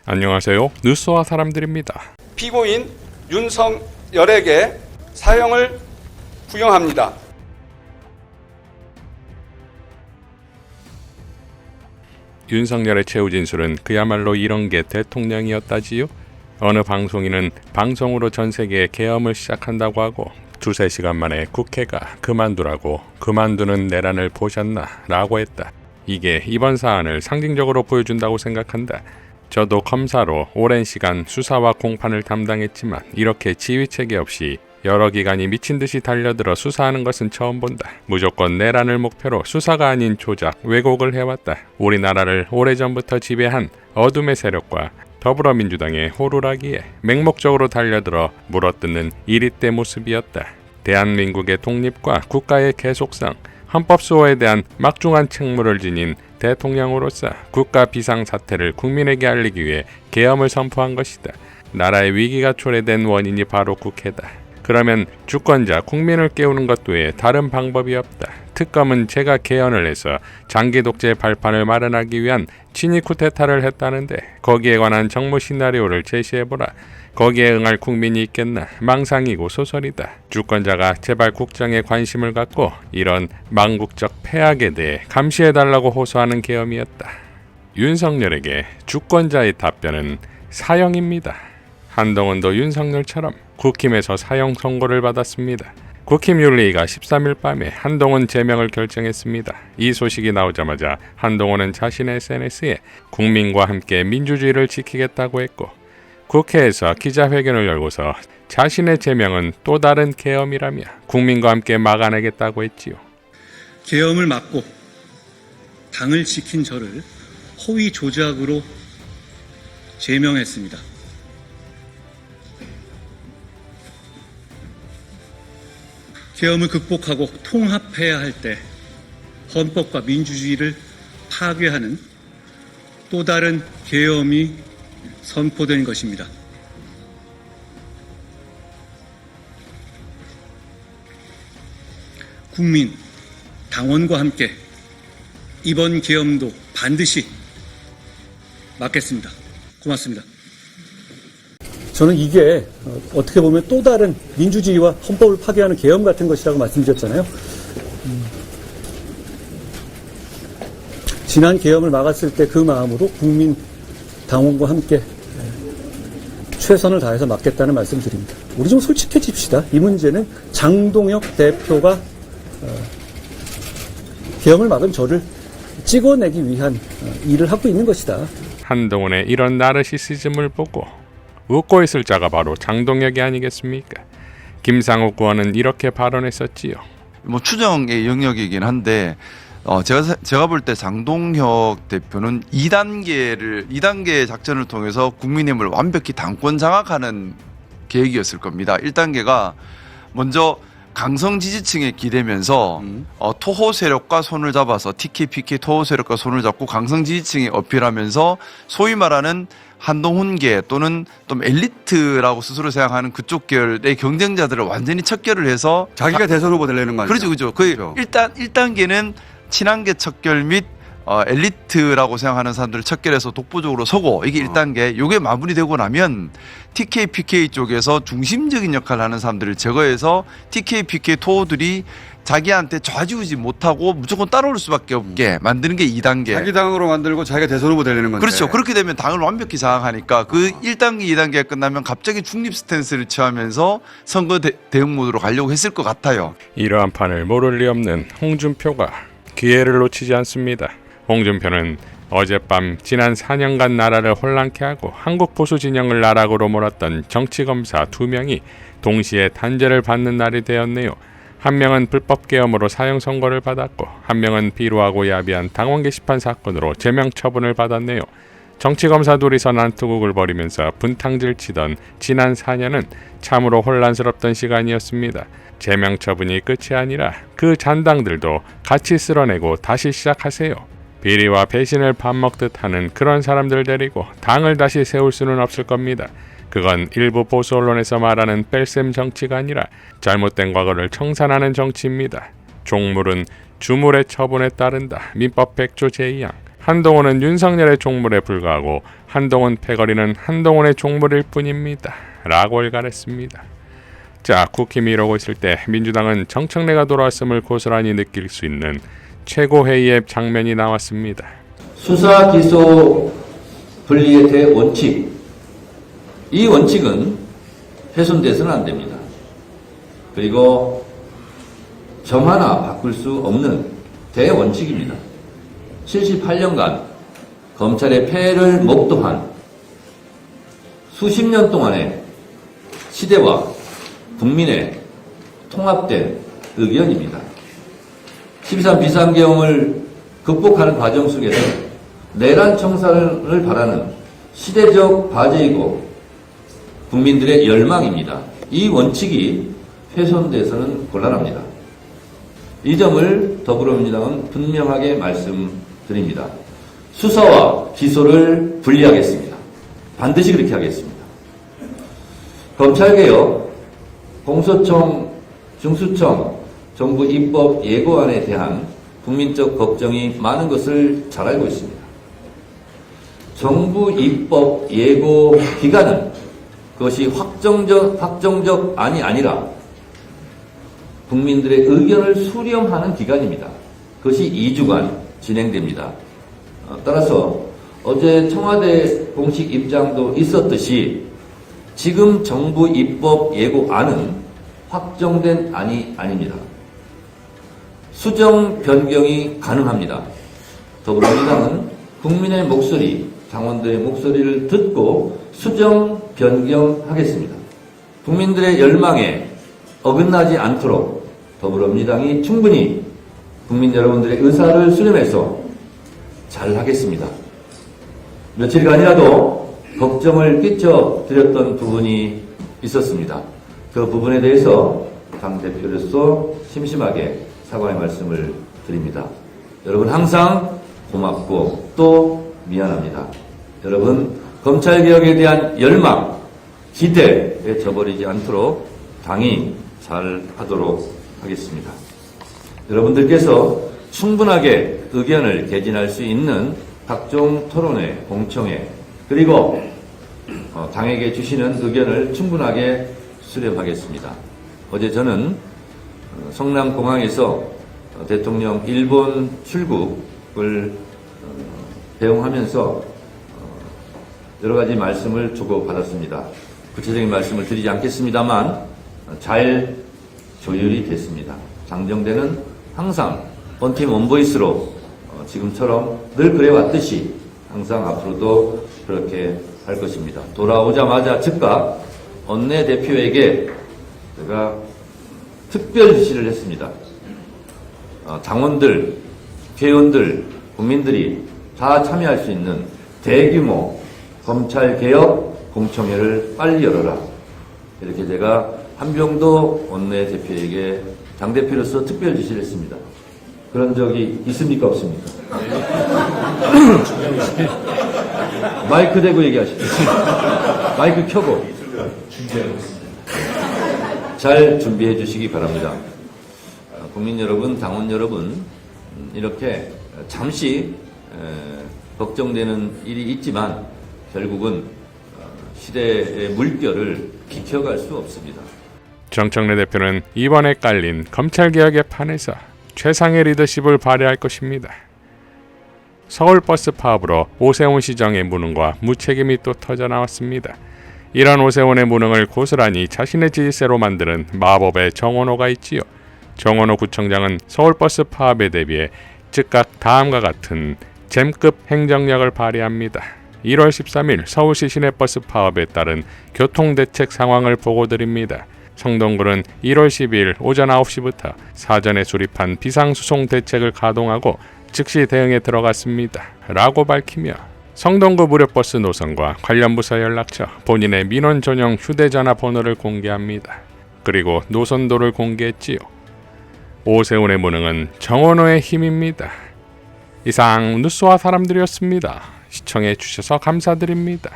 안녕하세요. 뉴스와 사람들입니다. 피고인 윤석열에게 사형을 구형합니다. 윤석열의 최후 진술은 그야말로 이런 게 대통령이었다지요? 어느 방송인은 방송으로 전 세계에 계엄을 시작한다고 하고 두세 시간 만에 국회가 그만두라고 그만두는 내란을 보셨나? 라고 했다. 이게 이번 사안을 상징적으로 보여준다고 생각한다. 저도 검사로 오랜 시간 수사와 공판을 담당했지만 이렇게 지휘체계 없이 여러 기관이 미친듯이 달려들어 수사하는 것은 처음 본다. 무조건 내란을 목표로 수사가 아닌 조작, 왜곡을 해왔다. 우리나라를 오래전부터 지배한 어둠의 세력과 더불어민주당의 호루라기에 맹목적으로 달려들어 물어뜯는 이리때 모습이었다. 대한민국의 독립과 국가의 계속성, 헌법수호에 대한 막중한 책무를 지닌 대통령으로서 국가 비상사태를 국민에게 알리기 위해 계엄을 선포한 것이다. 나라의 위기가 초래된 원인이 바로 국회다. 그러면 주권자 국민을 깨우는 것 외에 다른 방법이 없다. 특검은 제가 개헌을 해서 장기 독재 발판을 마련하기 위한 친위 쿠데타를 했다는데 거기에 관한 정무 시나리오를 제시해보라. 거기에 응할 국민이 있겠나? 망상이고 소설이다. 주권자가 제발 국정에 관심을 갖고 이런 망국적 폐악에 대해 감시해달라고 호소하는 계엄이었다. 윤석열에게 주권자의 답변은 사형입니다. 한동훈도 윤석열처럼 국힘에서 사형 선고를 받았습니다. 국힘 윤리위가 13일 밤에 한동훈 제명을 결정했습니다. 이 소식이 나오자마자 한동훈은 자신의 SNS에 국민과 함께 민주주의를 지키겠다고 했고 국회에서 기자회견을 열고서 자신의 제명은 또 다른 계엄이라며 국민과 함께 막아내겠다고 했지요. 계엄을 막고 당을 지킨 저를 허위 조작으로 제명했습니다. 계엄을 극복하고 통합해야 할 때 헌법과 민주주의를 파괴하는 또 다른 계엄이 선포된 것입니다. 국민, 당원과 함께 이번 계엄도 반드시 막겠습니다. 고맙습니다. 저는 이게 어떻게 보면 또 다른 민주주의와 헌법을 파괴하는 계엄 같은 것이라고 말씀드렸잖아요. 지난 계엄을 막았을 때 그 마음으로 국민 당원과 함께 최선을 다해서 막겠다는 말씀 드립니다. 우리 좀 솔직해집시다. 이 문제는 장동혁 대표가 계엄을 막은 저를 찍어내기 위한 일을 하고 있는 것이다. 한동훈의 이런 나르시시즘을 보고 웃고 있을 자가 바로 장동혁이 아니겠습니까? 김상욱 의원은 이렇게 발언했었지요. 추정의 영역이긴 한데 제가 볼 때 장동혁 대표는 2단계 작전을 통해서 국민의힘을 완벽히 당권 장악하는 계획이었을 겁니다. 1단계가 먼저 강성 지지층에 기대면서 토호 세력과 손을 잡아서 TK, PK 토호 세력과 손을 잡고 강성 지지층에 어필하면서 소위 말하는 한동훈계 또는 좀 엘리트라고 스스로 생각하는 그쪽 계열의 경쟁자들을 완전히 척결을 해서 자기가 대선 후보 되려는 거 아니죠? 그렇죠. 그렇죠. 1단계는 친한계 척결 및 엘리트라고 생각하는 사람들을 척결해서 독보적으로 서고 이게 1단계. 이게 마무리되고 나면 TK, PK 쪽에서 중심적인 역할을 하는 사람들을 제거해서 TK, PK 토호들이 자기한테 좌지우지 못하고 무조건 따라올 수밖에 없게 만드는 게 2단계. 자기 당으로 만들고 자기가 대선 후보 되려는 건데. 그렇죠. 그렇게 되면 당을 완벽히 장악하니까 그 1단계, 2단계가 끝나면 갑자기 중립 스탠스를 취하면서 선거 대응 모드로 가려고 했을 것 같아요. 이러한 판을 모를 리 없는 홍준표가 기회를 놓치지 않습니다. 홍준표는 어젯밤 지난 4년간 나라를 혼란케 하고 한국 보수 진영을 나락으로 몰았던 정치검사 2명이 동시에 단죄를 받는 날이 되었네요. 한 명은 불법 계엄으로 사형 선고를 받았고 한 명은 비루하고 야비한 당원 게시판 사건으로 제명 처분을 받았네요. 정치검사 둘이서 난투극을 벌이면서 분탕질 치던 지난 4년은 참으로 혼란스럽던 시간이었습니다. 제명 처분이 끝이 아니라 그 잔당들도 같이 쓸어내고 다시 시작하세요. 비리와 배신을 밥 먹듯 하는 그런 사람들 데리고 당을 다시 세울 수는 없을 겁니다. 그건 일부 보수 언론에서 말하는 뺄셈 정치가 아니라 잘못된 과거를 청산하는 정치입니다. 종물은 주물의 처분에 따른다. 민법 100조 제2항. 한동훈은 윤석열의 종물에 불과하고 한동훈 패거리는 한동훈의 종물일 뿐입니다. 라고 일갈했습니다. 자, 국힘이 이러고 있을 때 민주당은 정청래가 돌아왔음을 고스란히 느낄 수 있는 최고회의의 장면이 나왔습니다. 수사 기소 분리의 대원칙, 이 원칙은 훼손돼서는 안 됩니다. 그리고 점 하나 바꿀 수 없는 대원칙입니다. 78년간 검찰의 폐해를 목도한 수십 년 동안의 시대와 국민의 통합된 의견입니다. 12.3 비상계엄을 극복하는 과정 속에서 내란 청산을 바라는 시대적 과제이고 국민들의 열망입니다. 이 원칙이 훼손돼서는 곤란합니다. 이 점을 더불어민주당은 분명하게 말씀드립니다. 수사와 기소를 분리하겠습니다. 반드시 그렇게 하겠습니다. 검찰개혁, 공소청, 중수청, 정부 입법 예고안에 대한 국민적 걱정이 많은 것을 잘 알고 있습니다. 정부 입법 예고 기간은 그것이 확정적 안이 아니라 국민들의 의견을 수렴하는 기간입니다. 그것이 2주간 진행됩니다. 따라서 어제 청와대 공식 입장도 있었듯이 지금 정부 입법 예고안은 확정된 안이 아닙니다. 수정 변경이 가능합니다. 더불어민주당은 국민의 목소리, 당원들의 목소리를 듣고 수정 변경하겠습니다. 국민들의 열망에 어긋나지 않도록 더불어민주당이 충분히 국민 여러분들의 의사를 수렴해서 잘 하겠습니다. 며칠간이라도 걱정을 끼쳐드렸던 부분이 있었습니다. 그 부분에 대해서 당대표로서 심심하게 사과의 말씀을 드립니다. 여러분 항상 고맙고 또 미안합니다. 여러분 검찰개혁에 대한 열망, 기대에 저버리지 않도록 당이 잘 하도록 하겠습니다. 여러분들께서 충분하게 의견을 개진할 수 있는 각종 토론회, 공청회, 그리고 당에게 주시는 의견을 충분하게 수렴하겠습니다. 어제 저는 성남공항에서 대통령 일본 출국을 배웅하면서 여러 가지 말씀을 주고받았습니다. 구체적인 말씀을 드리지 않겠습니다만 잘 조율이 됐습니다. 장정대는 항상 원팀 원보이스로 지금처럼 늘 그래왔듯이 항상 앞으로도 그렇게 할 것입니다. 돌아오자마자 즉각 원내대표에게 제가 특별 지시를 했습니다. 당원들, 회원들, 국민들이 다 참여할 수 있는 대규모 검찰개혁 공청회를 빨리 열어라. 이렇게 제가 한병도 원내대표에게 당대표로서 특별 지시를 했습니다. 그런 적이 있습니까? 없습니까? 마이크 대고 얘기하십시오. 마이크 켜고. 잘 준비해 주시기 바랍니다. 국민 여러분, 당원 여러분, 이렇게 잠시 걱정되는 일이 있지만 결국은 시대의 물결을 비켜갈 수 없습니다. 정청래 대표는 이번에 깔린 검찰개혁의 판에서 최상의 리더십을 발휘할 것입니다. 서울버스 파업으로 오세훈 시장의 무능과 무책임이 또 터져나왔습니다. 이런 오세훈의 무능을 고스란히 자신의 지지세로 만드는 마법의 정원호가 있지요. 정원호 구청장은 서울버스 파업에 대비해 즉각 다음과 같은 잼급 행정력을 발휘합니다. 1월 13일 서울시 시내버스 파업에 따른 교통대책 상황을 보고드립니다. 성동구는 1월 12일 오전 9시부터 사전에 수립한 비상수송 대책을 가동하고 즉시 대응에 들어갔습니다. 라고 밝히며 성동구 무료버스 노선과 관련 부서 연락처, 본인의 민원 전용 휴대전화 번호를 공개합니다. 그리고 노선도를 공개했지요. 오세훈의 무능은 정원호의 힘입니다. 이상 뉴스와 사람들이었습니다. 시청해 주셔서 감사드립니다.